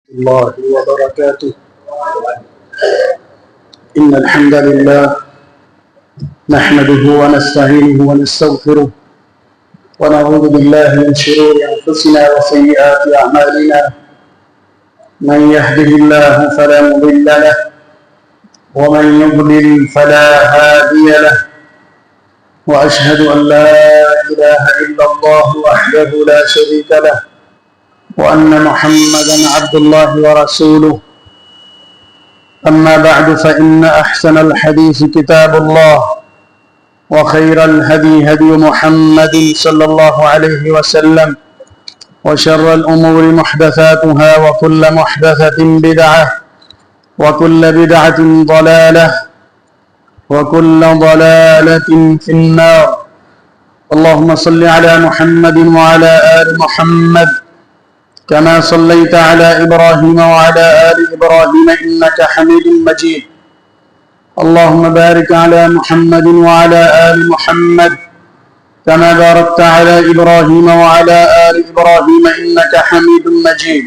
الله وبركاته. إن الحمد لله نحمده ونستعينه ونستغفره ونعوذ بالله من شرور أنفسنا وسيئات أعمالنا. من يهده الله فلا مضل له ومن يضلل فلا هادي له، وأشهد أن لا إله إلا الله وحده لا شريك له، وأن محمدا عبد الله ورسوله. أما بعد، فإن أحسن الحديث كتاب الله، وخير الهدي هدي محمد صلى الله عليه وسلم، وشر الأمور محدثاتها، وكل محدثة بدعة، وكل بدعة ضلالة، وكل ضلالة في النار. اللهم صل على محمد وعلى آل محمد كما صليت على إبراهيم وعلى آل إبراهيم إنك حميد مجيد. اللهم بارك على محمد وعلى آل محمد كما باركت على إبراهيم وعلى آل إبراهيم إنك حميد مجيد.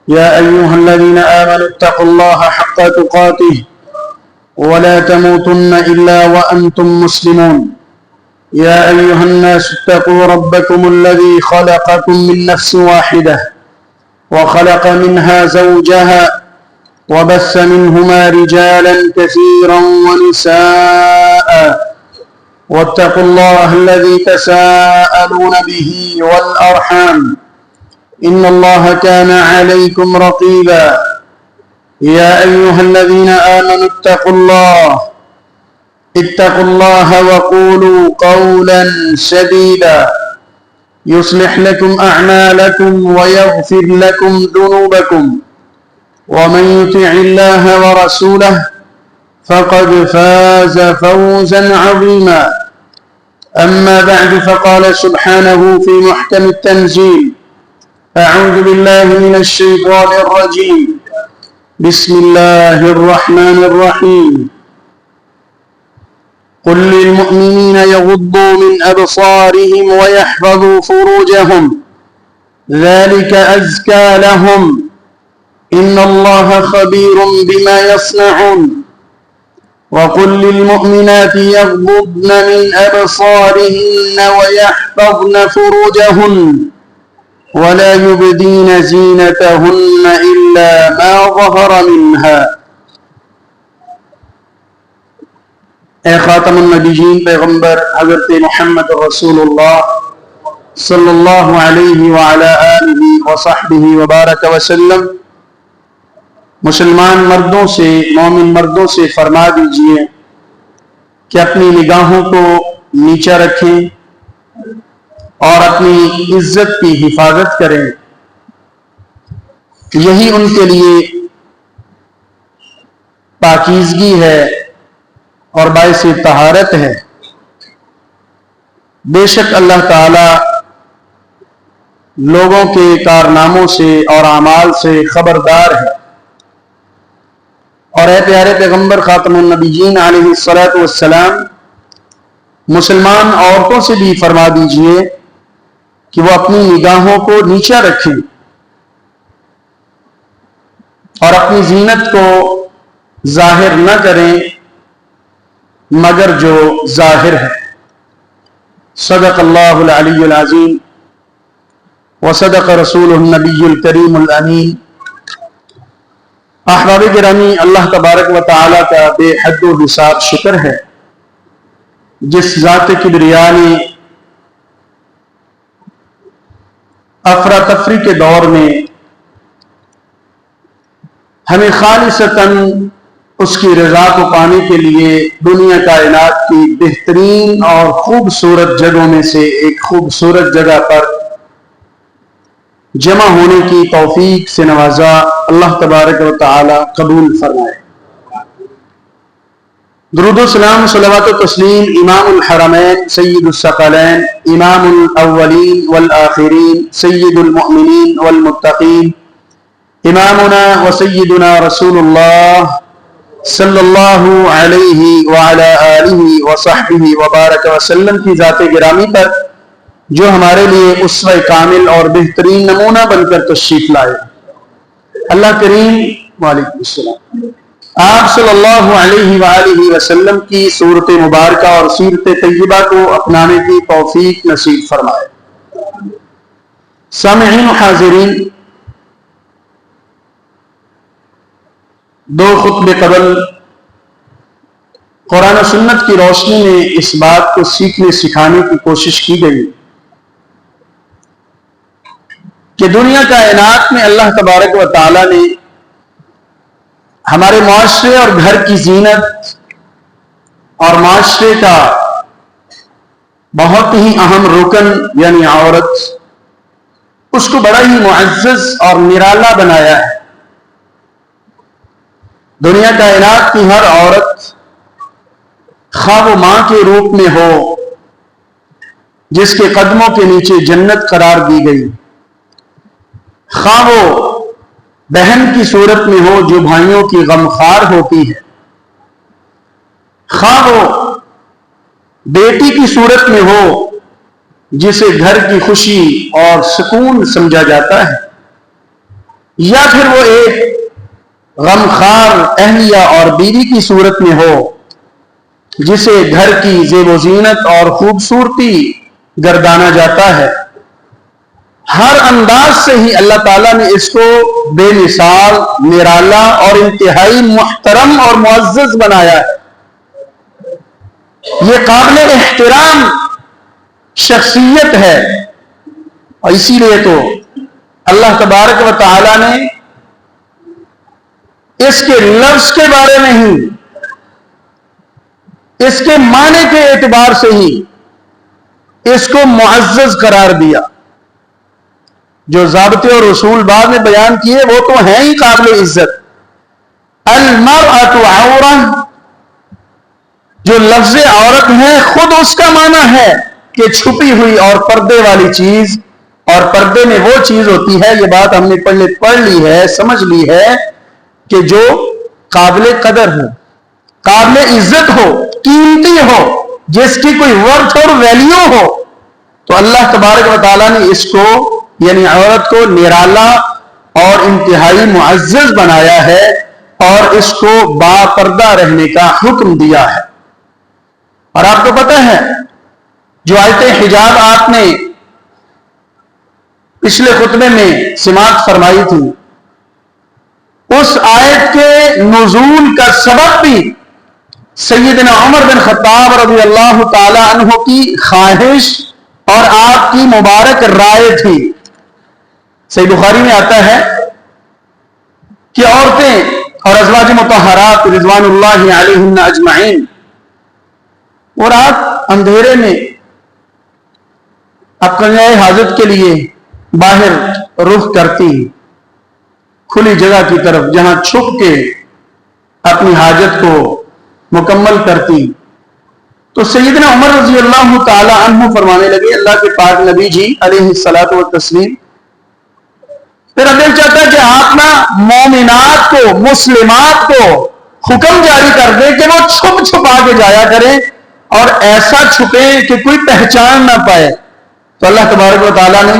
يا أيها الذين آمنوا اتقوا الله حق تقاته ولا تموتن إلا وأنتم مسلمون. يا أيها الناس اتقوا ربكم الذي خلقكم من نفس واحدة وخلق منها زوجها وبث منهما رجالا كثيرا ونساء، واتقوا الله الذي تساءلون به والأرحام إن الله كان عليكم رقيبا. يا أيها الذين آمنوا اتقوا الله وقولوا قولا سديدا يصلح لكم أعمالكم ويغفر لكم ذنوبكم، ومن يطع الله ورسوله فقد فاز فوزا عظيما. أما بعد، فقال سبحانه في محكم التنزيل: أعوذ بالله من الشيطان الرجيم، بسم الله الرحمن الرحيم. قل للمؤمنين يغضوا من أبصارهم ويحفظوا فروجهم ذلك أزكى لهم إن الله خبير بما يصنعون. وقل للمؤمنات يغضضن من أبصارهن ويحفظن فروجهن ولا يبدين زينتهن إلا ما ظهر منها. اے خاتم النبیین پیغمبر حضرت محمد رسول اللہ صلی اللہ علیہ وعلی آلہ وصحبہ وبارک وسلم، مسلمان مردوں سے، مومن مردوں سے فرما دیجئے کہ اپنی نگاہوں کو نیچا رکھیں اور اپنی عزت کی حفاظت کریں. یہی ان کے لیے پاکیزگی ہے اور باعث طہارت ہے. بے شک اللہ تعالی لوگوں کے کارناموں سے اور اعمال سے خبردار ہے. اور اے پیارے پیغمبر خاتم النبیین علیہ الصلوۃ والسلام، مسلمان عورتوں سے بھی فرما دیجئے کہ وہ اپنی نگاہوں کو نیچا رکھیں اور اپنی زینت کو ظاہر نہ کریں مگر جو ظاہر ہے. صدق اللہ العلی العظیم وصدق رسولہ النبی الکریم الامین. احباب گرامی، اللہ تبارک و تعالی کا بے حد و حساب شکر ہے جس ذات کبریا نے افراتفری کے دور میں ہمیں خالصتاً اس کی رضا کو پانے کے لیے دنیا کائنات کی بہترین اور خوبصورت جگہوں میں سے ایک خوبصورت جگہ پر جمع ہونے کی توفیق سے نوازا. اللہ تبارک و تعالی قبول فرمائے. درود و سلام، صلوات و تسلیم امام الحرمین سید الثقلین امام الاولین والآخرین سید المؤمنین والمتقین امامنا و سیدنا رسول اللہ صلی اللہ علیہ وعلی آلہ وصحبہ وبارک وسلم کی ذات گرامی پر جو ہمارے لیے اسوہ کامل اور بہترین نمونہ بن کر تشریف لائے۔ اللہ کریم وعلیکم السلام آپ صلی اللہ علیہ وآلہ وسلم کی صورت مبارکہ اور سیرت طیبہ کو اپنانے کی توفیق نصیب فرمائے۔ سامعین و حاضرین، دو خطبے قبل قرآن و سنت کی روشنی میں اس بات کو سیکھنے سکھانے کی کوشش کی گئی کہ دنیا کائنات میں اللہ تبارک و تعالی نے ہمارے معاشرے اور گھر کی زینت اور معاشرے کا بہت ہی اہم رکن یعنی عورت، اس کو بڑا ہی معزز اور نرالا بنایا ہے۔ دنیا کائنات کی ہر عورت، خواہ وہ ماں کے روپ میں ہو جس کے قدموں کے نیچے جنت قرار دی گئی، خواہ وہ بہن کی صورت میں ہو جو بھائیوں کی غمخوار ہوتی ہے، خواہ وہ بیٹی کی صورت میں ہو جسے گھر کی خوشی اور سکون سمجھا جاتا ہے، یا پھر وہ ایک غمخوار اہلیہ اور بیوی کی صورت میں ہو جسے گھر کی زیب و زینت اور خوبصورتی گردانا جاتا ہے، ہر انداز سے ہی اللہ تعالیٰ نے اس کو بے مثال، نرالا اور انتہائی محترم اور معزز بنایا ہے۔ یہ قابل احترام شخصیت ہے، اور اسی لیے تو اللہ تبارک و تعالیٰ نے اس کے لفظ کے بارے میں ہی، اس کے معنی کے اعتبار سے ہی اس کو معزز قرار دیا۔ جو ضابطے اور اصول بعد میں بیان کیے وہ تو ہیں ہی قابل عزت۔ المرأۃ عورہ، جو لفظ عورت ہے خود اس کا معنی ہے کہ چھپی ہوئی اور پردے والی چیز، اور پردے میں وہ چیز ہوتی ہے، یہ بات ہم نے پڑھ لی ہے، سمجھ لی ہے، کہ جو قابل قدر ہو، قابل عزت ہو، قیمتی ہو، جس کی کوئی ورتھ اور ویلیو ہو، تو اللہ تبارک و تعالیٰ نے اس کو یعنی عورت کو نرالا اور انتہائی معزز بنایا ہے، اور اس کو با پردہ رہنے کا حکم دیا ہے۔ اور آپ کو پتہ ہے جو آیت حجاب آپ نے پچھلے خطبے میں سماعت فرمائی تھی، اس آیت کے نزول کا سبب بھی سیدنا عمر بن خطاب رضی اللہ تعالی عنہ کی خواہش اور آپ کی مبارک رائے تھی۔ صحیح بخاری میں آتا ہے کہ عورتیں اور ازواج مطہرات رضوان اللہ علیہن اجمعین وہ رات اندھیرے میں اپنے حاجت کے لیے باہر رخ کرتی، کھلی جگہ کی طرف جہاں چھپ کے اپنی حاجت کو مکمل کرتی۔ تو سیدنا عمر رضی اللہ تعالی عنہ فرمانے لگے، اللہ کے پاک نبی جی علیہ الصلوۃ والتسلیم، میرا دل چاہتا ہے کہ آپ نا مومنات کو، مسلمات کو حکم جاری کر دیں کہ وہ چھپ چھپا کے جایا کریں، اور ایسا چھپیں کہ کوئی پہچان نہ پائے۔ تو اللہ تبارک و تعالیٰ نے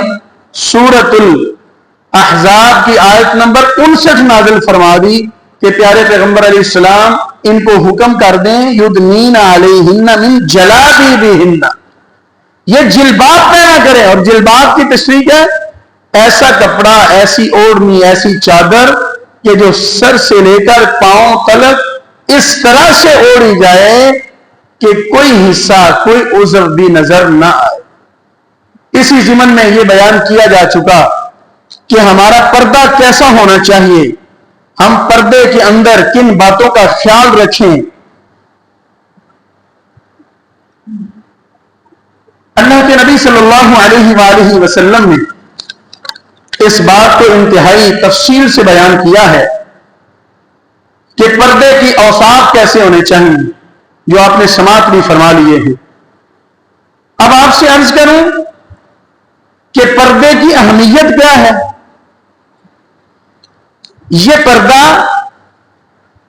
سورۃ الاحزاب کی آیت نمبر 59 نازل فرما دی کہ پیارے پیغمبر علیہ السلام ان کو حکم کر دیں یدنین علیہن من جلابیبہن، یہ جلباب پہنا کریں۔ اور جلباب کی تشریح ہے ایسا کپڑا، ایسی اوڑھنی، ایسی چادر کہ جو سر سے لے کر پاؤں تلک اس طرح سے اوڑھی جائے کہ کوئی حصہ، کوئی عضو بھی نظر نہ آئے۔ اسی ضمن میں یہ بیان کیا جا چکا کہ ہمارا پردہ کیسا ہونا چاہیے، ہم پردے کے اندر کن باتوں کا خیال رکھیں۔ اللہ کے نبی صلی اللہ علیہ وآلہ وسلم نے اس بات کو انتہائی تفصیل سے بیان کیا ہے کہ پردے کی اوصاف کیسے ہونے چاہیے، جو آپ نے سماعت بھی فرما لیے ہیں۔ اب آپ سے عرض کروں کہ پردے کی اہمیت کیا ہے۔ یہ پردہ،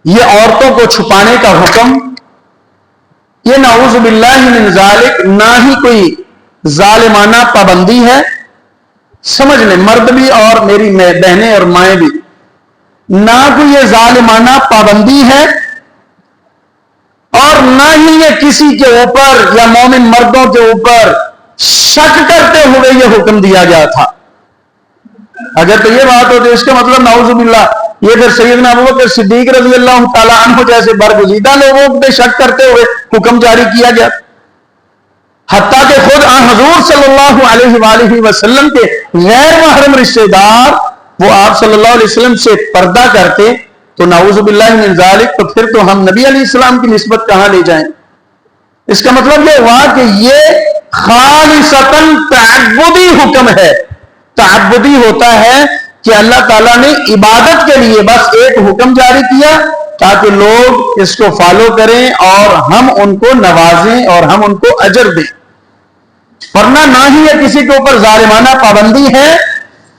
یہ عورتوں کو چھپانے کا حکم، یہ نعوذ باللہ من ذالک نہ ہی کوئی ظالمانہ پابندی ہے. سمجھ لیں مرد بھی اور میری بہنیں اور مائیں بھی, نہ کوئی یہ ظالمانہ پابندی ہے اور نہ ہی یہ کسی کے اوپر یا مومن مردوں کے اوپر شک کرتے ہوئے یہ حکم دیا گیا تھا. اگر تو یہ بات ہو تو اس کا مطلب نعوذ باللہ یہ پھر سیدنا ابوبکر صدیق رضی اللہ تعالیٰ عنہ جیسے برگزیدہ لوگوں پہ شک کرتے ہوئے حکم جاری کیا گیا. حتیٰ کہ خود حضور صلی اللہ علیہ وآلہ وسلم کے غیر محرم رشتہ دار وہ آپ صلی اللہ علیہ وسلم سے پردہ کرتے تو نعوذ باللہ من ذالک, تو پھر تو ہم نبی علیہ السلام کی نسبت کہاں لے جائیں. اس کا مطلب یہ ہوا کہ یہ خالصتاً تعبدی حکم ہے. تعبدی ہوتا ہے کہ اللہ تعالیٰ نے عبادت کے لیے بس ایک حکم جاری کیا تاکہ لوگ اس کو فالو کریں اور ہم ان کو نوازیں اور ہم ان کو اجر دیں. ورنہ نہ ہی یہ کسی کے اوپر ظالمانہ پابندی ہے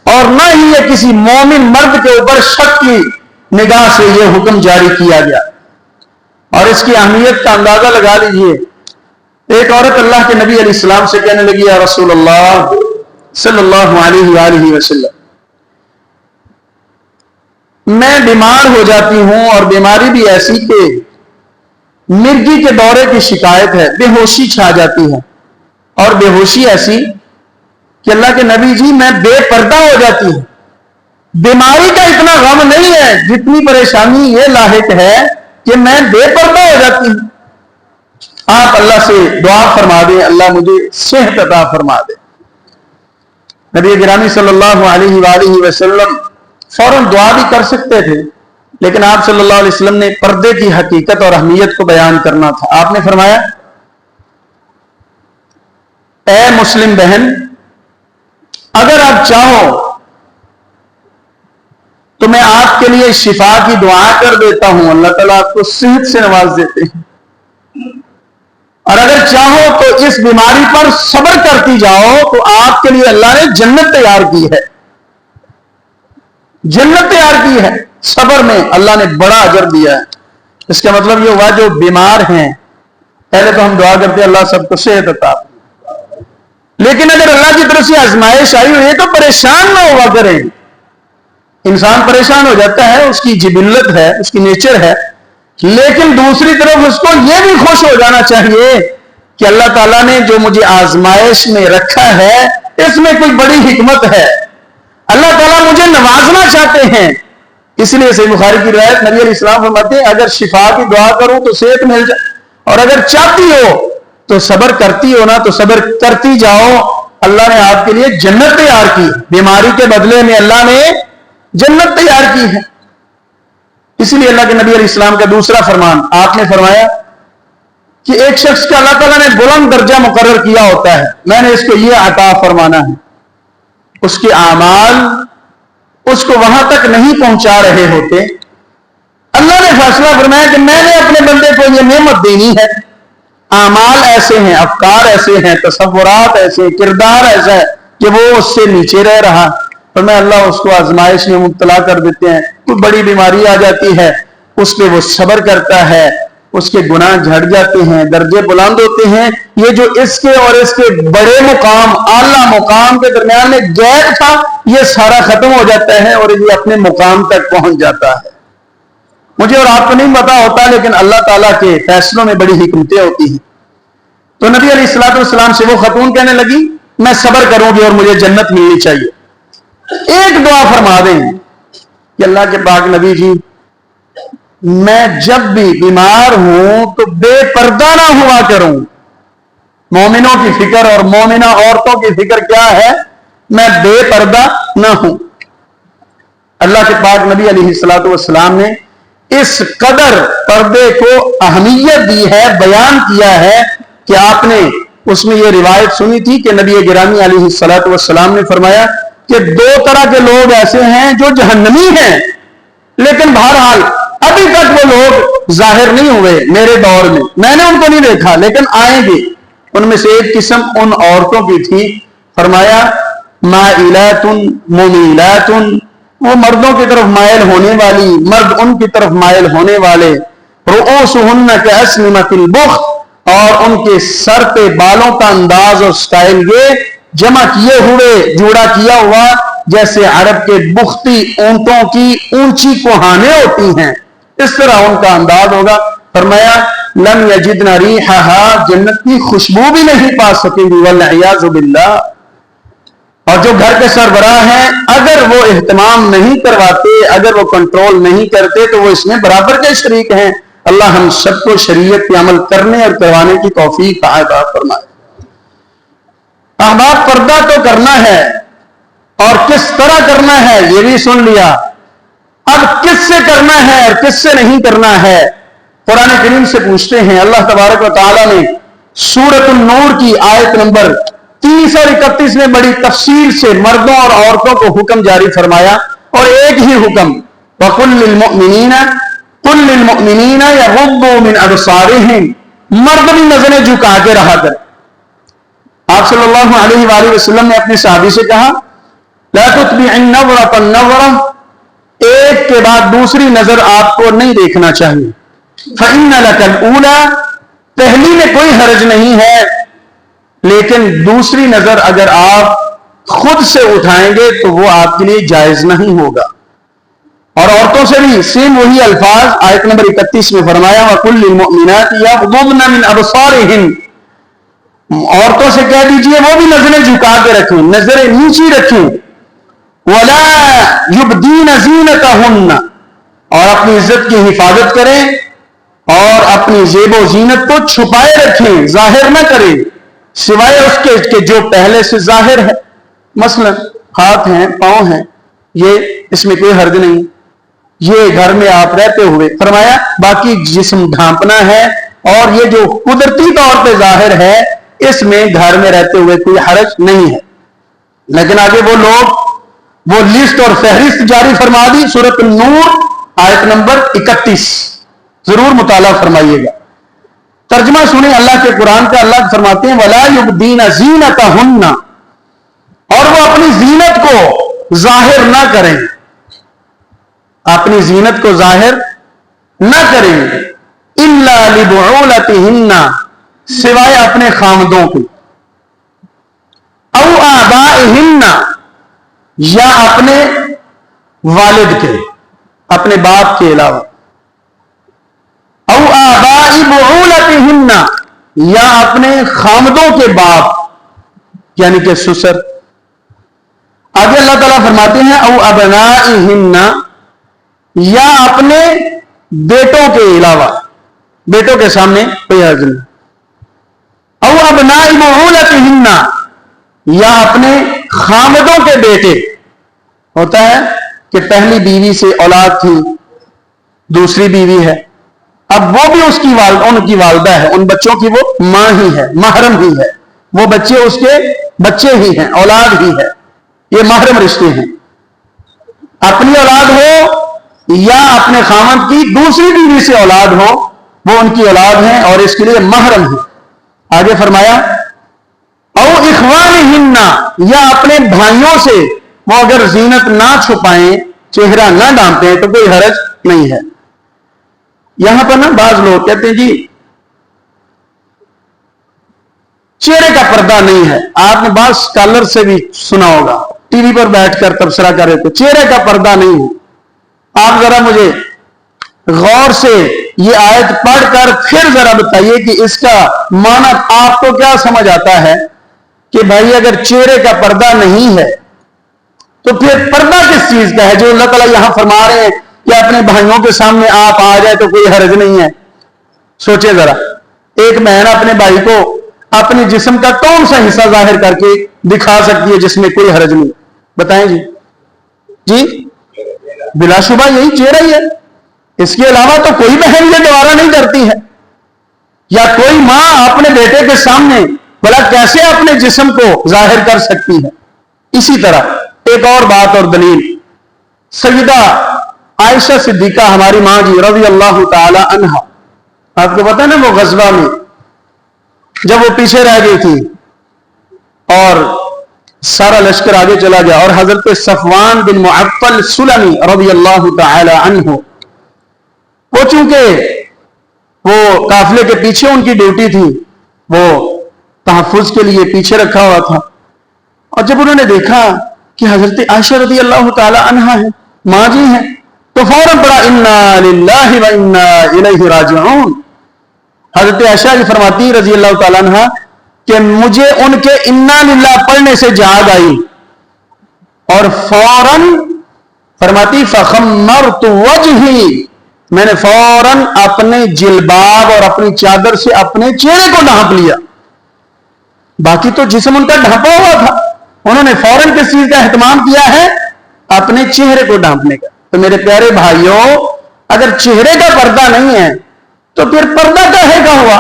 اور نہ ہی یہ کسی مومن مرد کے اوپر شک کی نگاہ سے یہ حکم جاری کیا گیا. اور اس کی اہمیت کا اندازہ لگا لیجئے. ایک عورت اللہ کے نبی علیہ السلام سے کہنے لگی یا رسول اللہ صلی اللہ علیہ وآلہ وسلم, میں بیمار ہو جاتی ہوں اور بیماری بھی ایسی کہ مرگی کے دورے کی شکایت ہے, بے ہوشی چھا جاتی ہے اور بے ہوشی ایسی کہ اللہ کے نبی جی میں بے پردہ ہو جاتی ہوں. بیماری کا اتنا غم نہیں ہے جتنی پریشانی یہ لاحق ہے کہ میں بے پردہ ہو جاتی ہوں. آپ اللہ سے دعا فرما دیں اللہ مجھے صحت عطا فرما دے. نبی گرامی صلی اللہ علیہ وآلہ وسلم فوراً دعا بھی کر سکتے تھے لیکن آپ صلی اللہ علیہ وسلم نے پردے کی حقیقت اور اہمیت کو بیان کرنا تھا. آپ نے فرمایا اے مسلم بہن اگر آپ چاہو تو میں آپ کے لیے شفا کی دعا کر دیتا ہوں, اللہ تعالیٰ آپ کو صحت سے نواز دیتے ہیں. اور اگر چاہو تو اس بیماری پر صبر کرتی جاؤ تو آپ کے لیے اللہ نے جنت تیار کی ہے. جنت تیار کی ہے, صبر میں اللہ نے بڑا اجر دیا ہے. اس کا مطلب یہ ہوا جو بیمار ہیں پہلے تو ہم دعا کرتے ہیں اللہ سب کو صحت عطا, لیکن اگر اللہ کی طرف سے آزمائش آئی ہوئی ہے تو پریشان نہ ہوا کریں. انسان پریشان ہو جاتا ہے, اس کی جبلت ہے, اس کی نیچر ہے, لیکن دوسری طرف اس کو یہ بھی خوش ہو جانا چاہیے کہ اللہ تعالیٰ نے جو مجھے آزمائش میں رکھا ہے اس میں کوئی بڑی حکمت ہے, اللہ تعالیٰ مجھے نوازنا چاہتے ہیں. اس لیے صحیح بخاری کی روایت نبی علیہ السلام فرماتے ہیں اگر شفا کی دعا کروں تو صحت مل جائے اور اگر چاہتی ہو تو صبر کرتی ہو نا تو صبر کرتی جاؤ, اللہ نے آپ کے لیے جنت تیار کی. بیماری کے بدلے میں اللہ نے جنت تیار کی ہے. اسی لیے اللہ کے نبی علیہ السلام کا دوسرا فرمان آپ نے فرمایا کہ ایک شخص کا اللہ تعالیٰ نے بلند درجہ مقرر کیا ہوتا ہے, میں نے اس کو یہ عطا فرمانا ہے. اس کے اعمال اس کو وہاں تک نہیں پہنچا رہے ہوتے, اللہ نے فیصلہ فرمایا کہ میں نے اپنے بندے کو یہ نعمت دینی ہے. اعمال ایسے ہیں, افکار ایسے ہیں, تصورات ایسے, کردار ایسا ہے کہ وہ اس سے نیچے رہ رہا. فرمایا اللہ اس کو آزمائش میں مبتلا کر دیتے ہیں, کوئی بڑی بیماری آ جاتی ہے, اس پہ وہ صبر کرتا ہے, اس کے گناہ جھڑ جاتے ہیں, درجے بلند ہوتے ہیں. یہ جو اس کے اور اس کے بڑے مقام اعلیٰ مقام کے درمیان میں گیپ تھا یہ سارا ختم ہو جاتا ہے اور یہ اپنے مقام تک پہنچ جاتا ہے. مجھے اور آپ کو نہیں پتا ہوتا لیکن اللہ تعالیٰ کے فیصلوں میں بڑی حکمتیں ہوتی ہیں. تو نبی علیہ الصلوۃ والسلام سے وہ خاتون کہنے لگی میں صبر کروں گی اور مجھے جنت ملنی چاہیے. ایک دعا فرما دیں کہ اللہ کے پاک نبی جی میں جب بھی بیمار ہوں تو بے پردہ نہ ہوا کروں. مومنوں کی فکر اور مومنہ عورتوں کی فکر کیا ہے, میں بے پردہ نہ ہوں. اللہ کے پاک نبی علیہ الصلوۃ والسلام نے اس قدر پردے کو اہمیت دی ہے, بیان کیا ہے کہ آپ نے اس میں یہ روایت سنی تھی کہ نبی گرامی علیہ الصلوۃ والسلام نے فرمایا کہ دو طرح کے لوگ ایسے ہیں جو جہنمی ہیں لیکن بہرحال ابھی تک وہ لوگ ظاہر نہیں ہوئے میرے دور میں نے ان کو نہیں دیکھا لیکن آئیں گے. ان میں سے ایک قسم ان عورتوں کی تھی, فرمایا مائلات ممیلات, وہ مردوں کی طرف مائل ہونے والی, مرد ان کی طرف مائل ہونے والے, رؤوسہن کأسنمۃ البخت, اور ان کے سر پہ بالوں کا انداز اور سٹائل یہ جمع کیے ہوئے جوڑا کیا ہوا جیسے عرب کے بختی اونٹوں کی اونچی کوہانیں ہوتی ہیں، اس طرح ان کا انداز ہوگا۔ فرمایا لم یجدن ریحھا، جنت کی خوشبو بھی نہیں پا سکیں گی، والعیاذ باللہ۔ اور جو گھر کے سربراہ ہیں اگر وہ اہتمام نہیں کرواتے، اگر وہ کنٹرول نہیں کرتے تو وہ اس میں برابر کے شریک ہیں۔ اللہ ہم سب کو شریعت پہ عمل کرنے اور کروانے کی توفیق عطا فرمائے۔ احباب، پردہ تو کرنا ہے اور کس طرح کرنا ہے یہ بھی سن لیا، اب کس سے کرنا ہے اور کس سے نہیں کرنا ہے قرآن کریم سے پوچھتے ہیں۔ اللہ تبارک و تعالیٰ نے سورۃ النور کی آیت نمبر 30 اور 31 میں بڑی تفصیل سے مردوں اور عورتوں کو حکم جاری فرمایا، اور ایک ہی حکم، وَقُلْ لِلْمُؤْمِنِينَ يَغُضُّوا مِنْ أَبْصَارِهِمْ، مرد بھی نظریں جھکا کے رہا کر۔ آپ صلی اللہ علیہ وآلہ وسلم نے اپنی صحابی سے کہا لَا تُتْبِعِ النَّظْرَةَ النَّظْرَةَ، ایک کے بعد دوسری نظر آپ کو نہیں دیکھنا چاہیے۔ فَإِنَّ لَكَ الْأُولَى، پہلی میں کوئی حرج نہیں ہے، لیکن دوسری نظر اگر آپ خود سے اٹھائیں گے تو وہ آپ کے لیے جائز نہیں ہوگا۔ اور عورتوں سے بھی سیم وہی الفاظ آیت نمبر 31 میں فرمایا وَقُلْ لِلْمُؤْمِنَاتِ يَغْضُضْنَ مِنْ أَبْصَارِهِنَّ، عورتوں سے کہہ دیجئے وہ بھی نظریں جھکا کے رکھیں، نظریں نیچی رکھیں۔ وَلَا يُبْدِينَ زِينَتَهُنَّ، اور اپنی عزت کی حفاظت کریں اور اپنی زیب و زینت کو چھپائے رکھیں، ظاہر نہ کریں سوائے اس کے کہ جو پہلے سے ظاہر ہے، مثلا ہاتھ ہیں، پاؤں ہیں، یہ اس میں کوئی حرج نہیں، یہ گھر میں آپ رہتے ہوئے۔ فرمایا باقی جسم ڈھانپنا ہے اور یہ جو قدرتی طور پہ ظاہر ہے اس میں گھر میں رہتے ہوئے کوئی حرج نہیں ہے۔ لیکن آگے وہ لوگ وہ لسٹ اور فہرست جاری فرما دی، سورۃ النور آیت نمبر 31، ضرور مطالعہ فرمائیے گا۔ ترجمہ سنیں اللہ کے قرآن کا۔ اللہ فرماتے ہیں وَلَا يُبْدِينَ زِينَتَهُنَّ، اور وہ اپنی زینت کو ظاہر نہ کریں، اپنی زینت کو ظاہر نہ کریں، إِلَّا لِبُعُولَتِهِنَّ، سوائے اپنے خامدوں کے، أَوْ آبَائِهِنَّ، یا اپنے والد کے، اپنے باپ کے علاوہ، او آباء بعولتهن، یا اپنے خامدوں کے باپ یعنی کہ سسر۔ آگے اللہ تعالیٰ فرماتے ہیں او ابنائهن، یا اپنے بیٹوں کے علاوہ، بیٹوں کے سامنے کوئی حرج نہیں۔ او ابناء بعولتهن، یا اپنے خامدوں کے بیٹے۔ ہوتا ہے کہ پہلی بیوی سے اولاد تھی، دوسری بیوی ہے، اب وہ بھی اس کی ان کی والدہ ہے، ان بچوں کی وہ ماں ہی ہے، محرم ہی ہے، وہ بچے اس کے بچے ہی ہیں، اولاد ہی ہے، یہ محرم رشتے ہیں۔ اپنی اولاد ہو یا اپنے خامد کی دوسری بیوی سے اولاد ہو، وہ ان کی اولاد ہیں اور اس کے لیے محرم ہے۔ آگے فرمایا او اخوانہن، یا اپنے بھائیوں سے وہ اگر زینت نہ چھپائیں، چہرہ نہ ڈھانپیں تو کوئی حرج نہیں ہے۔ یہاں پر نا بعض لوگ کہتے ہیں جی چہرے کا پردہ نہیں ہے، آپ نے بعض اسکالر سے بھی سنا ہوگا، ٹی وی پر بیٹھ کر تبصرہ کر رہے تھے چہرے کا پردہ نہیں ہے۔ آپ ذرا مجھے غور سے یہ آیت پڑھ کر پھر ذرا بتائیے کہ اس کا معنی آپ کو کیا سمجھ آتا ہے کہ بھائی اگر چہرے کا پردہ نہیں ہے تو پھر پردہ کس چیز کا ہے جو اللہ تعالیٰ یہاں فرما رہے ہیں کہ اپنے بھائیوں کے سامنے آپ آ جائے تو کوئی حرج نہیں ہے۔ سوچے ذرا، ایک بہن اپنے بھائی کو اپنے جسم کا کون سا حصہ ظاہر کر کے دکھا سکتی ہے جس میں کوئی حرج نہیں؟ بتائیں جی، جی بلا شبہ یہی چہرہ ہی ہے، اس کے علاوہ تو کوئی بہن یہ گوارا نہیں کرتی ہے، یا کوئی ماں اپنے بیٹے کے سامنے بھلا کیسے اپنے جسم کو ظاہر کر سکتی ہے۔ اسی طرح ایک اور بات اور دلیل، سیدہ عائشہ صدیقہ ہماری ماں جی رضی اللہ تعالی عنہا، آپ کو پتا ہے نا وہ غزوہ میں جب وہ پیچھے رہ گئی تھی اور سارا لشکر آگے چلا گیا اور حضرت صفوان بن معطل سلمی رضی اللہ تعالی عنہ وہ چونکہ وہ قافلے کے پیچھے ان کی ڈیوٹی تھی، وہ تحفظ کے لیے پیچھے رکھا ہوا تھا. اور جب انہوں نے دیکھا کہ حضرت عائشہ رضی اللہ تعالی عنہا ہے، ماں جی ہیں، تو فوراً پڑھا انا للہ و انا الیہ راجعون. حضرت عائشہ جی فرماتی رضی اللہ تعالی عنہا کہ مجھے ان کے انا للہ پڑھنے سے جاگ آئی، اور فوراً فرماتی فخمرت وجہی، میں نے فوراً اپنے جلباب اور اپنی چادر سے اپنے چہرے کو ڈھانپ لیا. باقی تو جسم ان کا ڈھانپا ہوا تھا، انہوں نے فوراً کس چیز کا اہتمام کیا ہے؟ اپنے چہرے کو ڈھانپنے کا. تو میرے پیارے بھائیوں، اگر چہرے کا پردہ نہیں ہے تو پھر پردہ کاہے کا ہوا؟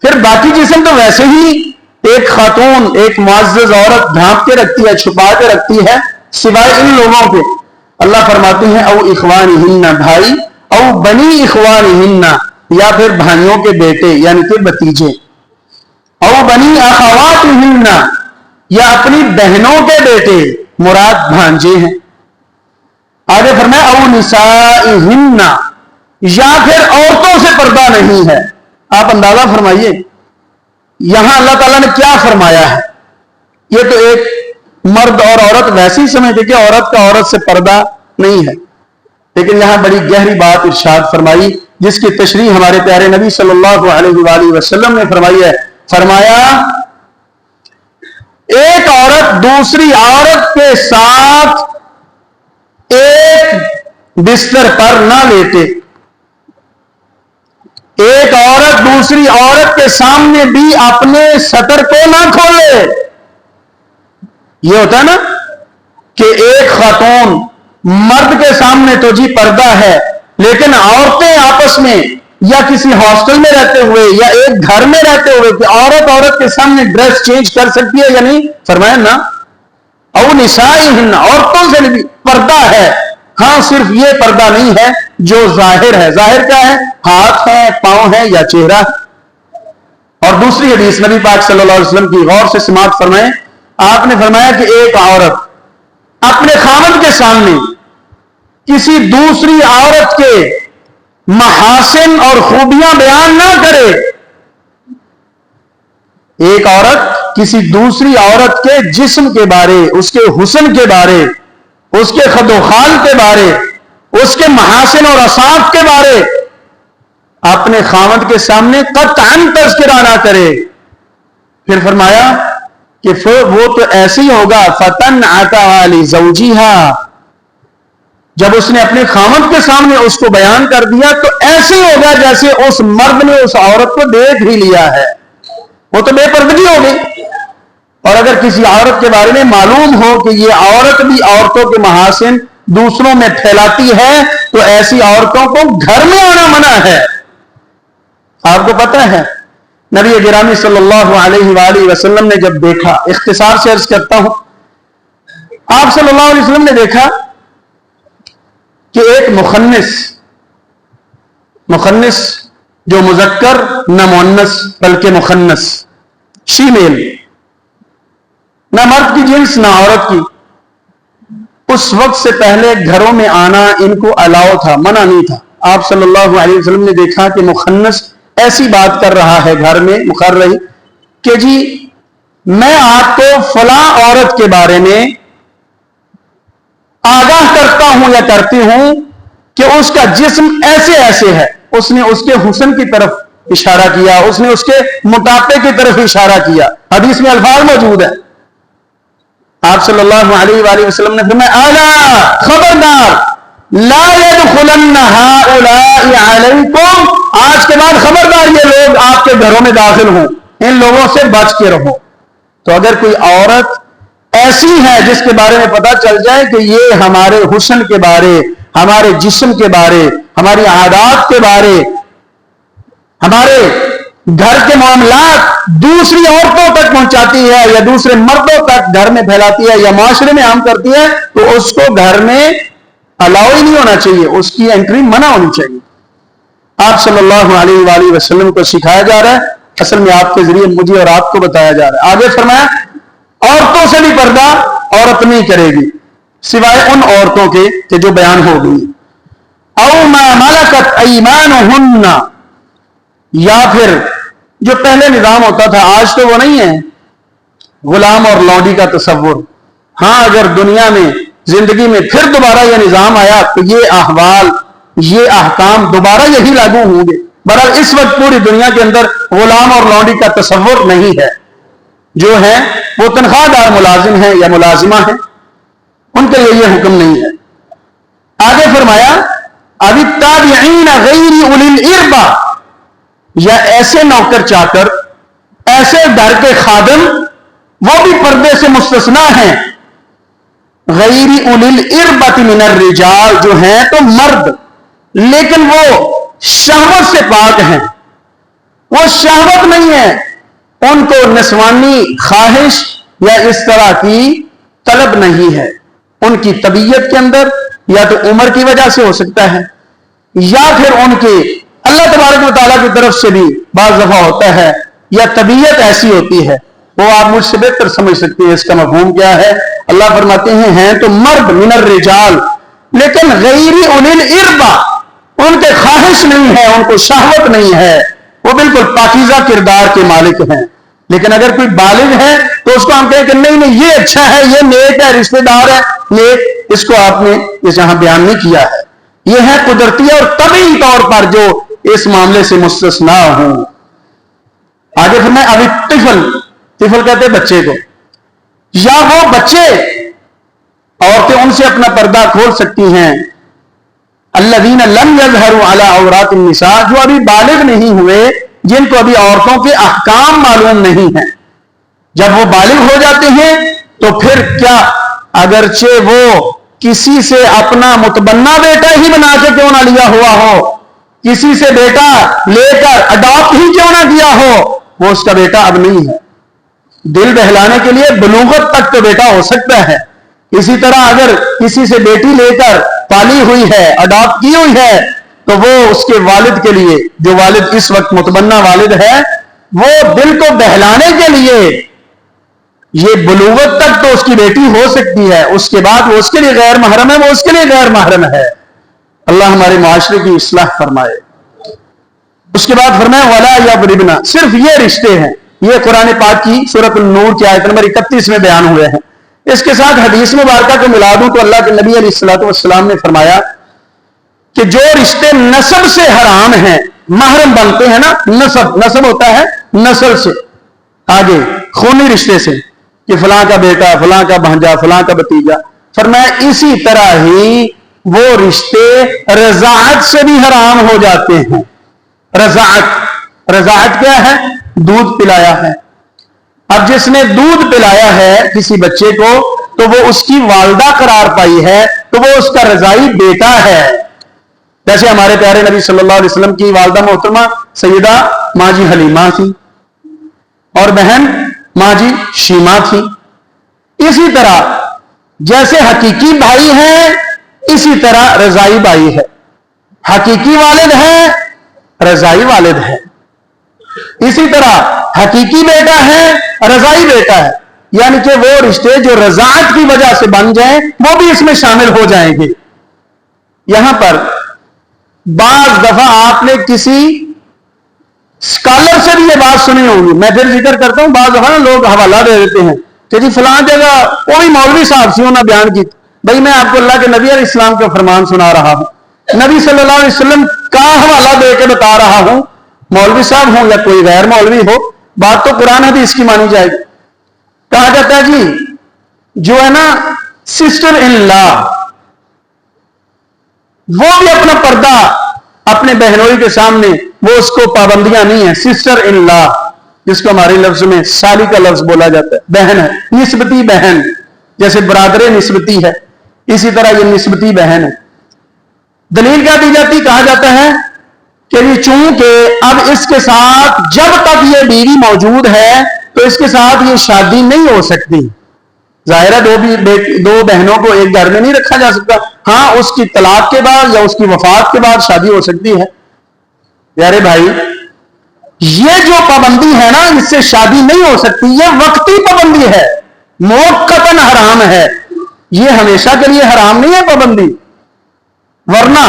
پھر باقی جسم تو ویسے ہی ایک خاتون، ایک معزز عورت ڈھانپ کے رکھتی ہے، چھپا کے رکھتی ہے، سوائے ان لوگوں کے. اللہ فرماتے ہیں او اخوانہن، بھائی، او بنی اخوانہن، یا پھر بھائیوں کے بیٹے یعنی کہ بتیجے، او بنی اخواتہن، یا اپنی بہنوں کے بیٹے، مراد بھانجے ہیں. آگے فرمایا او نسائہن، یا پھر عورتوں سے پردہ نہیں ہے. آپ اندازہ فرمائیے یہاں اللہ تعالیٰ نے کیا فرمایا ہے. یہ تو ایک مرد اور عورت ویسے ہی سمجھتے کہ عورت کا عورت سے پردہ نہیں ہے، لیکن یہاں بڑی گہری بات ارشاد فرمائی جس کی تشریح ہمارے پیارے نبی صلی اللہ علیہ وآلہ وسلم نے فرمائی ہے. فرمایا ایک عورت دوسری عورت کے ساتھ ایک بستر پر نہ لیٹے، ایک عورت دوسری عورت کے سامنے بھی اپنے سطر کو نہ کھولے. یہ ہوتا ہے نا کہ ایک خاتون مرد کے سامنے تو جی پردہ ہے، لیکن عورتیں آپس میں یا کسی ہاسٹل میں رہتے ہوئے یا ایک گھر میں رہتے ہوئے کہ عورت عورت کے سامنے ڈریس چینج کر سکتی ہے یا نہیں؟ فرمایا نا او نسائہن، عورتوں سے بھی پردہ ہے. ہاں صرف یہ پردہ نہیں ہے جو ظاہر ہے. ظاہر کیا ہے؟ ہاتھ ہے، پاؤں ہے یا چہرہ. اور دوسری حدیث نبی پاک صلی اللہ علیہ وسلم کی غور سے سماعت فرمائیں. آپ نے فرمایا کہ ایک عورت اپنے خاوند کے سامنے کسی دوسری عورت کے محاسن اور خوبیاں بیان نہ کرے. ایک عورت کسی دوسری عورت کے جسم کے بارے، اس کے حسن کے بارے، اس کے خد و خال کے بارے، اس کے محاسن اور اوصاف کے بارے اپنے خاوند کے سامنے قطعاً تذکرہ نہ کرے. پھر فرمایا کہ وہ تو ایسے ہی ہوگا فَتَنْعَتَهَا لِزَوْجِهَا، جب اس نے اپنے خاوند کے سامنے اس کو بیان کر دیا تو ایسے ہی ہوگا جیسے اس مرد نے اس عورت کو دیکھ ہی لیا ہے. وہ تو بے پردگی ہوگی. اور اگر کسی عورت کے بارے میں معلوم ہو کہ یہ عورت بھی عورتوں کے محاسن دوسروں میں پھیلاتی ہے تو ایسی عورتوں کو گھر میں آنا منع ہے. آپ کو پتہ ہے نبی گرامی صلی اللہ علیہ وآلہ وسلم نے جب دیکھا، اختصار سے عرض کرتا ہوں، آپ صلی اللہ علیہ وسلم نے دیکھا کہ ایک مخنث جو مذکر نہ مؤنث بلکہ مخنث، شیمیل، نہ مرد کی جنس نہ عورت کی، اس وقت سے پہلے گھروں میں آنا ان کو الاؤ تھا، منع نہیں تھا. آپ صلی اللہ علیہ وسلم نے دیکھا کہ مخنث ایسی بات کر رہا ہے گھر میں مقرری کہ جی میں آپ کو فلاں عورت کے بارے میں آگاہ کرتا ہوں یا کرتی ہوں کہ اس کا جسم ایسے ایسے ہے. اس نے اس کے حسن کی طرف اشارہ کیا، اس نے اس کے موٹاپے کی طرف اشارہ کیا. حدیث میں الفاظ موجود ہے. آپ صلی اللہ علیہ وآلہ وسلم نے فرمایا الا خبردار لا يدخلن هؤلاء علیکم، آج کے بعد خبردار یہ لوگ آپ کے گھروں میں داخل ہوں، ان لوگوں سے بچ کے رہو. تو اگر کوئی عورت ایسی ہے جس کے بارے میں پتا چل جائے کہ یہ ہمارے حسن کے بارے، ہمارے جسم کے بارے، ہماری عادات کے بارے، ہمارے گھر کے معاملات دوسری عورتوں تک پہنچاتی ہے یا دوسرے مردوں تک گھر میں پھیلاتی ہے یا معاشرے میں عام کرتی ہے، تو اس کو گھر میں الاؤ ہی نہیں ہونا چاہیے، اس کی انٹری منع ہونی چاہیے. آپ صلی اللہ علیہ وآلہ وسلم کو سکھایا جا رہا ہے، اصل میں آپ کے ذریعے مجھے اور آپ کو بتایا جا رہا ہے. آگے فرمایا عورتوں سے بھی پردہ عورت نہیں کرے گی سوائے ان عورتوں کے کہ جو بیان ہو گئی. او ما ملکت ایمانہن، یا پھر جو پہلے نظام ہوتا تھا، آج تو وہ نہیں ہے، غلام اور لونڈی کا تصور. ہاں اگر دنیا میں زندگی میں پھر دوبارہ یہ نظام آیا تو یہ احوال، یہ احکام دوبارہ یہی لاگو ہوں گے. بہرحال اس وقت پوری دنیا کے اندر غلام اور لونڈی کا تصور نہیں ہے. جو ہے وہ تنخواہ دار ملازم ہیں یا ملازمہ ہیں، ان کے لیے یہ حکم نہیں ہے. آگے فرمایا ابھی التابعین غیر اولی الاربہ، یا ایسے نوکر چاکر، ایسے گھر کے خادم، وہ بھی پردے سے مستثنا ہیں. غیر اولی الاربہ من الرجال، جو ہیں تو مرد لیکن وہ شہوت سے پاک ہیں، وہ شہوت نہیں ہے، ان کو نسوانی خواہش یا اس طرح کی طلب نہیں ہے. ان کی طبیعت کے اندر یا تو عمر کی وجہ سے ہو سکتا ہے، یا پھر ان کے اللہ تبارک و تعالیٰ کی طرف سے بھی بعض دفعہ ہوتا ہے، یا طبیعت ایسی ہوتی ہے. وہ آپ مجھ سے بہتر سمجھ سکتے ہیں اس کا مفہوم کیا ہے. اللہ فرماتے ہیں تو مرد من الرجال لیکن غیر اولی الاربہ، ان کے خواہش نہیں ہے، ان کو شہوت نہیں ہے، وہ بالکل پاکیزہ کردار کے مالک ہیں. لیکن اگر کوئی بالغ ہے تو اس کو ہم کہیں کہ نہیں نہیں یہ اچھا ہے، یہ نیک ہے، رشتہ دار ہے نیک، اس کو آپ نے اس یہاں بیان نہیں کیا ہے. یہ ہے قدرتی اور طبعی طور پر جو اس معاملے سے مستثنا ہوں. آگے پھر میں ابھی طفل کہتے ہیں بچے کو، یا وہ بچے، عورتیں ان سے اپنا پردہ کھول سکتی ہیں. الذین لم یظہروا علی عورات النساء، جو ابھی بالغ نہیں ہوئے، جن کو ابھی عورتوں کے احکام معلوم نہیں ہیں. جب وہ بالغ ہو جاتے ہیں تو پھر کیا، اگرچہ وہ کسی سے اپنا متبنہ بیٹا ہی بنا کے کیوں نہ لیا ہوا ہو، کسی سے بیٹا لے کر اڈاپٹ ہی کیوں نہ کیا ہو، وہ اس کا بیٹا اب نہیں ہے. دل بہلانے کے لیے بلوغت تک تو بیٹا ہو سکتا ہے. اسی طرح اگر کسی سے بیٹی لے کر پالی ہوئی ہے، اڈاپٹ کی ہوئی ہے، تو وہ اس کے والد کے لیے، جو والد اس وقت متبنہ والد ہے، وہ دل کو بہلانے کے لیے یہ بلوغت تک تو اس کی بیٹی ہو سکتی ہے، اس کے بعد وہ اس کے لیے غیر محرم ہے، وہ اس کے لیے غیر محرم ہے. اللہ ہمارے معاشرے کی اصلاح فرمائے. اس کے بعد فرمائے ولا یضربن، صرف یہ رشتے ہیں. یہ قرآن پاک کی سورۃ النور کی آیت نمبر 31 میں بیان ہوئے ہیں. اس کے ساتھ حدیث مبارکہ کو ملا دوں تو اللہ کے نبی علیہ الصلوۃ والسلام نے فرمایا کہ جو رشتے نسب سے حرام ہیں، محرم بنتے ہیں نا، نسب ہوتا ہے نسل سے آگے، خونی رشتے سے، کہ فلاں کا بیٹا، فلاں کا بھانجا، فلاں کا بھتیجا، فرمایا اسی طرح ہی وہ رشتے رضاعت سے بھی حرام ہو جاتے ہیں. رضاعت کیا ہے؟ دودھ پلایا ہے. اب جس نے دودھ پلایا ہے کسی بچے کو تو وہ اس کی والدہ قرار پائی ہے، تو وہ اس کا رضائی بیٹا ہے. جیسے ہمارے پیارے نبی صلی اللہ علیہ وسلم کی والدہ محترمہ سیدہ ماں جی حلیمہ تھی اور بہن ماں جی شیمہ تھی. اسی طرح جیسے حقیقی بھائی ہیں اسی طرح رضائی بھائی ہے. حقیقی والد ہے، رضائی والد ہے. اسی طرح حقیقی بیٹا ہے، رضائی بیٹا ہے. یعنی کہ وہ رشتے جو رضاعت کی وجہ سے بن جائیں وہ بھی اس میں شامل ہو جائیں گے. یہاں پر بعض دفعہ آپ نے کسی اسکالر سے بھی یہ بات سنی ہوگی، میں پھر ذکر کرتا ہوں. بعض دفعہ لوگ حوالہ دے دیتے ہیں کہ جی فلاں جگہ کوئی مولوی صاحب سے انہوں نے بیان کی. بھائی میں آپ کو اللہ کے نبی علیہ السلام کا فرمان سنا رہا ہوں، نبی صلی اللہ علیہ وسلم کا حوالہ دے کے بتا رہا ہوں. مولوی صاحب ہوں یا کوئی غیر مولوی ہو، بات تو قرآن حدیث کی مانی جائے گی. کہا جاتا ہے جی جو ہے نا سسٹر ان لا، وہ بھی اپنا پردہ اپنے بہنوئی کے سامنے، وہ اس کو پابندیاں نہیں ہیں. سسٹر ان لا جس کو ہمارے لفظ میں سالی کا لفظ بولا جاتا ہے، بہن ہے، نسبتی بہن. جیسے برادر نسبتی ہے اسی طرح یہ نسبتی بہن ہے. دلیل کیا دی جاتی؟ کہا جاتا ہے کہ یہ چونکہ اب اس کے ساتھ جب تک یہ بیوی موجود ہے تو اس کے ساتھ یہ شادی نہیں ہو سکتی. ظاہر ہے دو بہنوں کو ایک گھر میں نہیں رکھا جا سکتا. ہاں اس کی طلاق کے بعد یا اس کی وفات کے بعد شادی ہو سکتی ہے. پیارے بھائی یہ جو پابندی ہے نا، اس سے شادی نہیں ہو سکتی، یہ وقتی پابندی ہے، موقتاً حرام ہے. یہ ہمیشہ کے لیے حرام نہیں ہے پابندی. ورنہ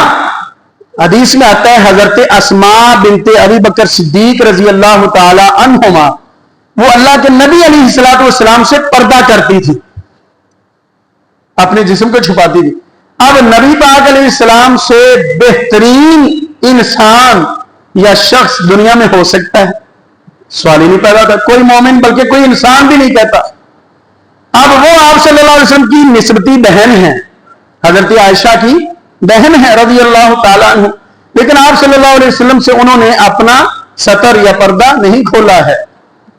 حدیث میں آتا ہے حضرت اسماء بنت ابی بکر صدیق رضی اللہ تعالی عنہما وہ اللہ کے نبی علیہ الصلوۃ والسلام سے پردہ کرتی تھی، اپنے جسم کو چھپاتی تھی۔ اب نبی پاک علیہ السلام سے بہترین انسان یا شخص دنیا میں ہو سکتا ہے؟ سوال ہی نہیں پیدا تھا، کوئی مومن بلکہ کوئی انسان بھی نہیں کہتا۔ اب وہ آپ صلی اللہ علیہ وسلم کی نسبتی بہن ہے، حضرت عائشہ کی بہن ہے رضی اللہ تعالیٰ عنہ، لیکن آپ صلی اللہ علیہ وسلم سے انہوں نے اپنا ستر یا پردہ نہیں کھولا ہے،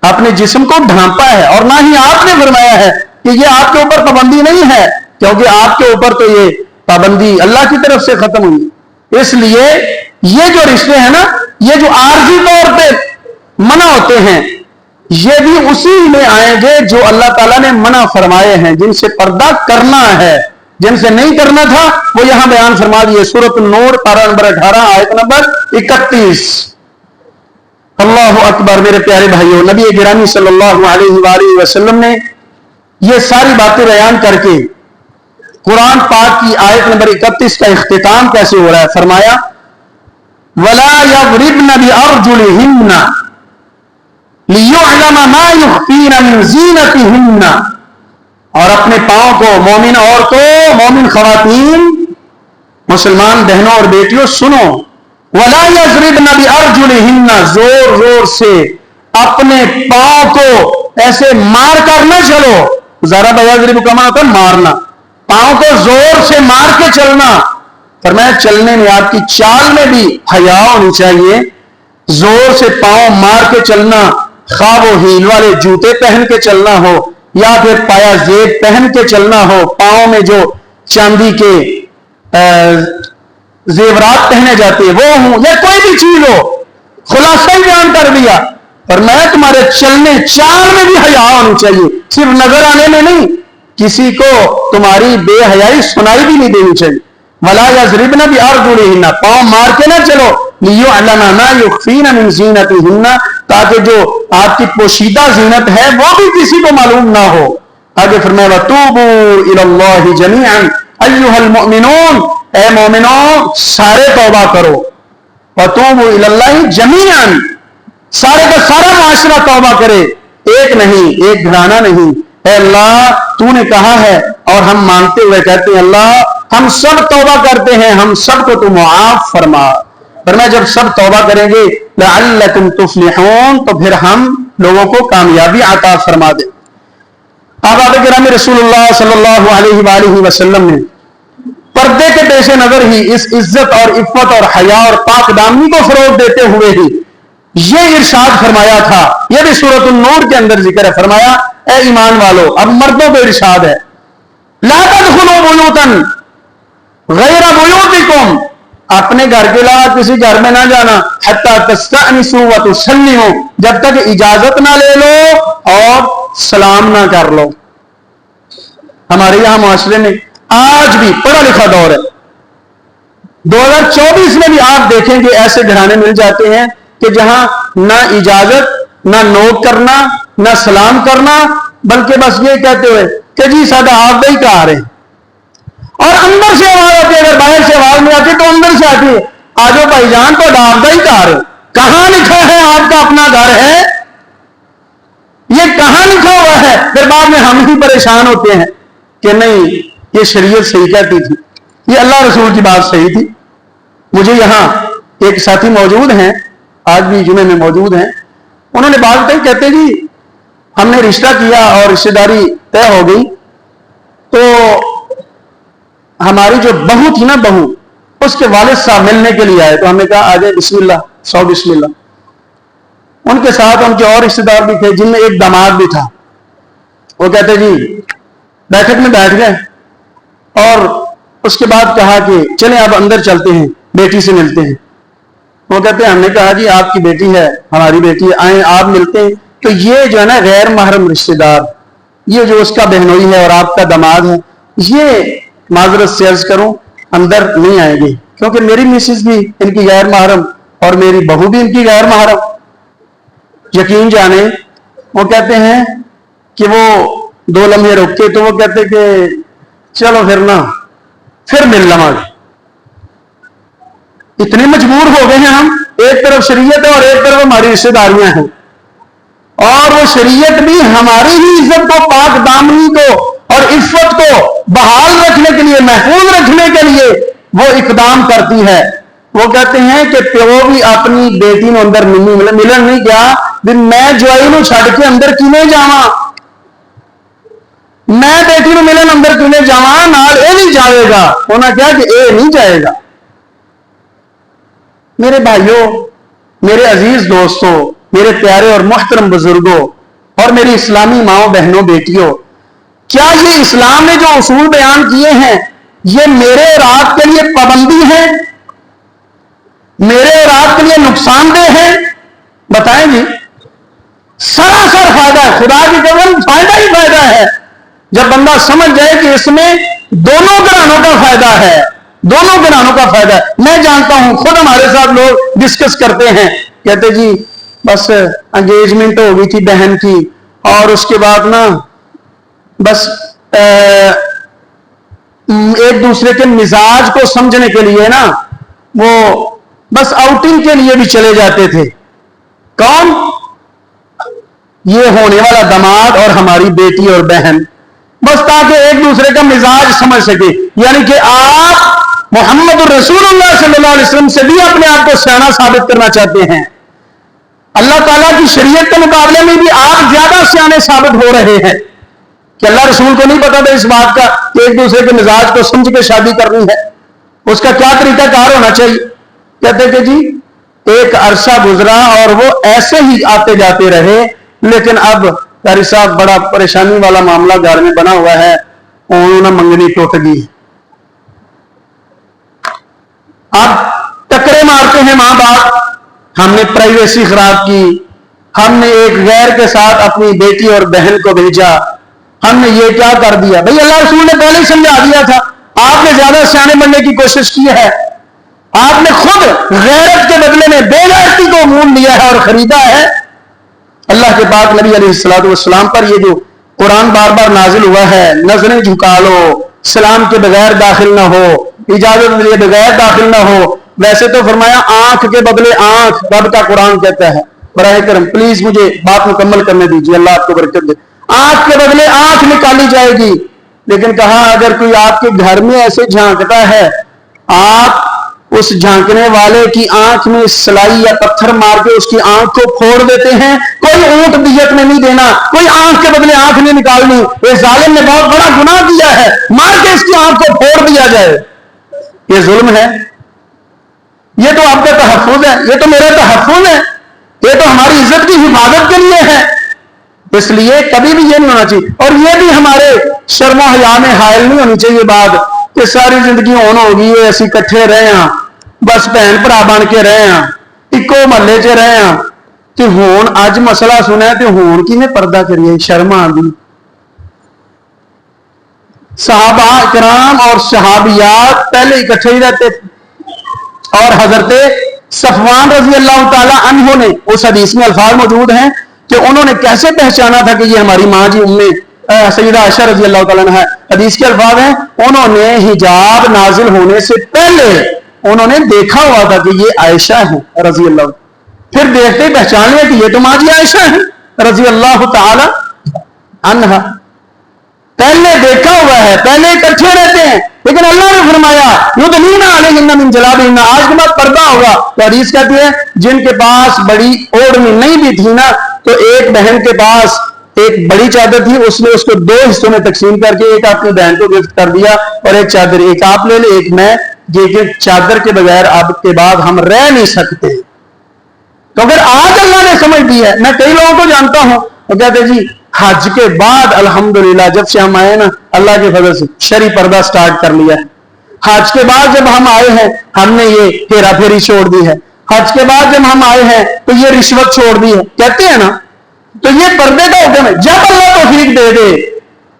اپنے جسم کو ڈھانپا ہے، اور نہ ہی آپ نے فرمایا ہے کہ یہ آپ کے اوپر پابندی نہیں ہے، کیونکہ آپ کے اوپر تو یہ پابندی اللہ کی طرف سے ختم ہوئی۔ اس لیے یہ جو رشتے ہیں نا، یہ جو عارضی طور پہ منع ہوتے ہیں، یہ بھی اسی میں آئیں گے جو اللہ تعالیٰ نے منع فرمائے ہیں، جن سے پردہ کرنا ہے، جن سے نہیں کرنا تھا وہ یہاں بیان فرما دیے۔ سورۃ النور پارہ نمبر 18 آیت نمبر 31۔ اللہ اکبر۔ میرے پیارے بھائیوں، نبی گرامی صلی اللہ علیہ وآلہ وسلم نے یہ ساری باتیں بیان کر کے قرآن پاک کی آیت نمبر 31 کا اختتام کیسے ہو رہا ہے؟ فرمایا وَلَا يَضْرِبْنَ بِأَرْجُلِهِنَّ لِيُعْلَمَ مَا يُخْفِينَ مِنْ زِينَتِهِنَّ، اور اپنے پاؤں کو، مومن عورتوں، مومن خواتین، مسلمان بہنوں اور بیٹیوں سنو، وَلَا يَضْرِبْنَ بِأَرْجُلِهِنَّ، زور زور سے اپنے پاؤں کو ایسے مار کر نہ چلو۔ ضرب یضرب کا معنی ہوتا ہے مارنا، پاؤں کو زور سے مار کے چلنا۔ فرمایا چلنے میں، آپ کی چال میں بھی حیا ہونی چاہیے، زور سے پاؤں مار کے چلنا، خواہ وہ ہیل والے جوتے پہن کے چلنا ہو یا پھر پایا زیب پہن کے چلنا ہو، پاؤں میں جو چاندی کے زیورات پہنے جاتے ہیں وہ ہوں، یا کوئی بھی چیز ہو، خلاصہ ہی بیان کر دیا۔ اور میں تمہارے چلنے چال میں بھی حیا ہونی چاہیے، صرف نظر آنے میں نہیں، کسی کو تمہاری بے حیائی سنائی بھی نہیں دینی چاہیے۔ وَلَا يَضْرِبْنَ بِأَرْجُلِهِنَّ، پاؤں مار کے نہ چلو، لِيُعْلَمَ مَا يُخْفِينَ مِنْ زِينَتِهِنَّ، تاکہ جو آپ کی پوشیدہ زینت ہے وہ بھی کسی کو معلوم نہ ہو۔ آگے فرمایا وَتُوبُوا إِلَى اللَّهِ جَمِيعًا أَيُّهَا الْمُؤْمِنُونَ، اے مومنوں سارے توبہ کرو۔ وَتُوبُوا إِلَى اللَّهِ جَمِيعًا، سارے کا سارا معاشرہ توبہ کرے، ایک نہیں، ایک گھرانہ نہیں۔ اے اللہ تو نے کہا ہے اور ہم مانتے ہوئے کہتے ہیں اللہ ہم سب توبہ کرتے ہیں، ہم سب کو تو معاف فرما۔ فرمایا جب سب توبہ کریں گے لعلکم تفلحون، تو پھر ہم لوگوں کو کامیابی عطا فرما دیں۔ آباد کرام رسول اللہ صلی اللہ علیہ وآلہ وسلم نے پردے کے پیش نظر ہی اس عزت اور عفت اور حیا اور پاک دامنی کو فروغ دیتے ہوئے ہی یہ ارشاد فرمایا تھا، یہ بھی سورۃ النور کے اندر ذکر ہے۔ فرمایا اے ایمان والو، اب مردوں پہ ارشاد ہے، لا تدخلوا بیوتا غیر بیوتکم، اپنے گھر کے علاوہ کسی گھر میں نہ جانا، حتی تستأنسوا وتسلموا، جب تک اجازت نہ لے لو اور سلام نہ کر لو۔ ہمارے یہاں معاشرے میں آج بھی پڑھا لکھا دور ہے، 2024 میں بھی آپ دیکھیں گے ایسے گھرانے مل جاتے ہیں کہ جہاں نہ اجازت، نہ نوک کرنا، نہ سلام کرنا، بلکہ بس یہ کہتے ہوئے کہ جی سادہ آپ ہی کا آ رہے ہیں، اور اندر سے آواز آتی ہے، اگر باہر سے آواز نہیں آتی تو اندر سے آتی ہے، آجو بھائی جان تو آپ ہی کا آ رہے ہیں۔ کہاں لکھا ہے آپ کا اپنا گھر ہے؟ یہ کہاں لکھا ہوا ہے؟ پھر بعد میں ہم ہی پریشان ہوتے ہیں کہ نہیں یہ شریعت صحیح کہتی تھی، یہ اللہ رسول کی بات صحیح تھی۔ مجھے یہاں ایک ساتھی موجود ہیں، آج بھی جمعے میں موجود ہیں، انہوں نے بات کہی، کہتے جی ہم نے رشتہ کیا اور رشتہ داری طے ہو گئی، تو ہماری جو بہو تھی نا، بہو اس کے والد صاحب ملنے کے لیے آئے، تو ہم نے کہا آجائے، بسم اللہ، سو بسم اللہ۔ ان کے ساتھ ان کے اور رشتہ دار بھی تھے جن میں ایک داماد بھی تھا۔ وہ کہتے جی بیٹھک میں بیٹھ گئے اور اس کے بعد کہا کہ چلیں اب اندر چلتے ہیں، بیٹی سے ملتے ہیں۔ وہ کہتے ہیں ہم نے کہا جی آپ کی بیٹی ہے، ہماری بیٹی ہے، آئیں آپ ملتے ہیں۔ تو یہ جو ہے نا غیر محرم رشتہ دار، یہ جو اس کا بہنوئی ہے اور آپ کا داماد ہے، یہ معذرت سے عرض کروں اندر نہیں آئیں گے، کیونکہ میری مسز بھی ان کی غیر محرم اور میری بہو بھی ان کی غیر محرم۔ یقین جانے وہ کہتے ہیں کہ وہ 2 لمحے رکے تو وہ کہتے کہ چلو پھر نا پھر مل لواں گے۔ اتنے مجبور ہو گئے ہیں ہم، ایک طرف شریعت ہے اور ایک طرف ہماری رشتے داریاں ہیں، اور وہ شریعت بھی ہماری ہی عزت کو، پاک دامنی کو اور عفت کو بحال رکھنے کے لیے، محفوظ رکھنے کے لیے وہ اقدام کرتی ہے۔ وہ کہتے ہیں کہ پیو بھی اپنی بیٹی نو اندر ملن نہیں گیا بھی میں جوائی نو چھڈ کے اندر کیویں جاواں، میں بیٹی نو ملن اندر کیویں جاواں، نال اے نہیں جاوے گا۔ انہاں کہا کہ اے نہیں جائے گا۔ میرے بھائیوں، میرے عزیز دوستوں، میرے پیارے اور محترم بزرگوں اور میری اسلامی ماؤں بہنوں بیٹیوں، کیا یہ اسلام نے جو اصول بیان کیے ہیں یہ میرے اور آپ کے لیے پابندی ہے، میرے اور آپ کے لیے نقصان دہ ہے؟ بتائیں جی۔ سراسر فائدہ ہے، خدا کی قسم فائدہ ہی فائدہ ہے جب بندہ سمجھ جائے کہ اس میں دونوں گھرانوں کا فائدہ ہے، دونوں گھرانوں کا فائدہ ہے۔ میں جانتا ہوں، خود ہمارے ساتھ لوگ ڈسکس کرتے ہیں، کہتے جی بس انگیجمنٹ ہو گئی تھی بہن کی، اور اس کے بعد نا بس ایک دوسرے کے مزاج کو سمجھنے کے لیے نا وہ بس آؤٹنگ کے لیے بھی چلے جاتے تھے۔ کون؟ یہ ہونے والا داماد اور ہماری بیٹی اور بہن، بس تاکہ ایک دوسرے کا مزاج سمجھ سکے۔ یعنی کہ آپ محمد رسول اللہ صلی اللہ علیہ وسلم سے بھی اپنے آپ کو سیانہ ثابت کرنا چاہتے ہیں، اللہ تعالیٰ کی شریعت کے مقابلے میں بھی آپ زیادہ سیانے ثابت ہو رہے ہیں کہ اللہ رسول کو نہیں پتا تھا اس بات کا کہ ایک دوسرے کے مزاج کو سمجھ کے شادی کرنی ہے، اس کا کیا طریقہ کار ہونا چاہیے۔ کہتے کہ جی ایک عرصہ گزرا اور وہ ایسے ہی آتے جاتے رہے، لیکن اب قاری صاحب بڑا پریشانی والا معاملہ گھر میں بنا ہوا ہے، انہوں نے منگنی ٹوٹ گئی۔ اب ٹکرے مارتے ہیں ماں باپ، ہم نے پرائیویسی خراب کی، ہم نے ایک غیر کے ساتھ اپنی بیٹی اور بہن کو بھیجا، ہم نے یہ کیا کر دیا۔ بھئی اللہ رسول نے پہلے ہی سمجھا دیا تھا، آپ نے زیادہ سیانے بننے کی کوشش کی ہے، آپ نے خود غیرت کے بدلے میں بے غیرتی کو مول لیا ہے اور خریدا ہے۔ اللہ کے پاک نبی علیہ السلام پر یہ جو قرآن بار بار نازل ہوا ہے، نظریں جھکا لو، سلام کے بغیر داخل نہ ہو، اجازت کے بغیر داخل نہ ہو، ویسے تو فرمایا آنکھ کے بدلے آنکھ، رب کا قرآن کہتا ہے۔ براہ کرم پلیز مجھے بات مکمل کرنے دیجیے، اللہ آپ کو برکت دے۔ آنکھ کے بدلے آنکھ نکالی جائے گی، لیکن کہا اگر کوئی آپ کے گھر میں ایسے جھانکتا ہے، آپ اس جھانکنے والے کی آنکھ میں سلائی یا پتھر مار کے اس کی آنکھ کو پھوڑ دیتے ہیں، کوئی اونٹ دیت میں نہیں دینا، کوئی آنکھ کے بدلے آنکھ نہیں نکالنی، اس ظالم نے بہت بڑا گناہ کیا ہے، مار کے اس کی آنکھ کو پھوڑ دیا جائے۔ یہ ظلم ہے؟ یہ تو آپ کا تحفظ ہے، یہ تو میرا تحفظ ہے، یہ تو ہماری عزت کی حفاظت کے لیے ہے۔ اس لیے کبھی بھی یہ نہیں ہونا چاہیے، اور یہ بھی ہمارے شرم و حیا میں حائل نہیں ہونی چاہیے بات کہ ساری زندگی ہون ہوگی ہے اسی کٹھے رہے ہاں، بس بہن بھرا بن کے رہے ہاں، ایکو محلے چ رہے ہاں، کہ ہون اج مسئلہ سنا تو ہون کی میں پردہ کریے، شرم آندی۔ صحابہ کرام اور صحابیات پہلے اکٹھے ہی رہتے تھے، اور حضرت صفوان رضی اللہ تعالی عنہ نے، اس حدیث میں الفاظ موجود ہیں کہ انہوں نے کیسے پہچانا تھا کہ یہ ہماری ماں جی سیدہ عائشہ رضی اللہ تعالیٰ عنہ ہے۔ حدیث کے الفاظ ہیں انہوں نے حجاب نازل ہونے سے پہلے انہوں نے دیکھا ہوا تھا کہ یہ عائشہ ہے رضی اللہ، پھر دیکھتے ہی پہچان لیا کہ یہ تو ماں جی عائشہ ہے رضی اللہ تعالی عنہ، پہلے دیکھا ہوا ہے، پہلے اکٹھے رہتے ہیں۔ لیکن اللہ نے فرمایا یدنین علیہن من جلابیبہن، آج کے بعد پردہ ہوگا۔ تو حدیث کہتی ہے جن کے پاس بڑی اوڑھنی نہیں بھی تھی نا، تو ایک بہن کے پاس ایک بڑی چادر تھی، اس نے اس کو دو حصوں میں تقسیم کر کے ایک اپنی بہن کو گفٹ کر دیا، اور ایک چادر ایک آپ لے لے ایک میں، یہ چادر کے بغیر اب کے بعد ہم رہ نہیں سکتے۔ تو اگر آج اللہ نے سمجھ دی ہے، میں کئی لوگوں کو جانتا ہوں وہ کہتے جی حج کے بعد الحمدللہ جب سے ہم آئے نا اللہ کے فضل سے شرعی پردہ سٹارٹ کر لیا ہے، حج کے بعد جب ہم آئے ہیں ہم نے یہ ہیرا پھیری چھوڑ دی ہے، حج کے بعد جب ہم آئے ہیں تو یہ رشوت چھوڑ دی ہے، کہتے ہیں نا۔ تو یہ پردے کا حکم ہے، جب اللہ توفیق دے دے،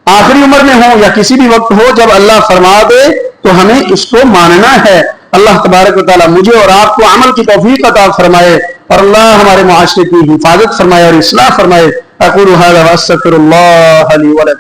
آخری عمر میں ہو یا کسی بھی وقت ہو، جب اللہ فرما دے تو ہمیں اس کو ماننا ہے۔ اللہ تبارک و تعالیٰ مجھے اور آپ کو عمل کی توفیق عطا فرمائے، اور اللہ ہمارے معاشرے کی حفاظت فرمائے اور اصلاح فرمائے۔ اقول هذا واستغفر الله لي ولكم۔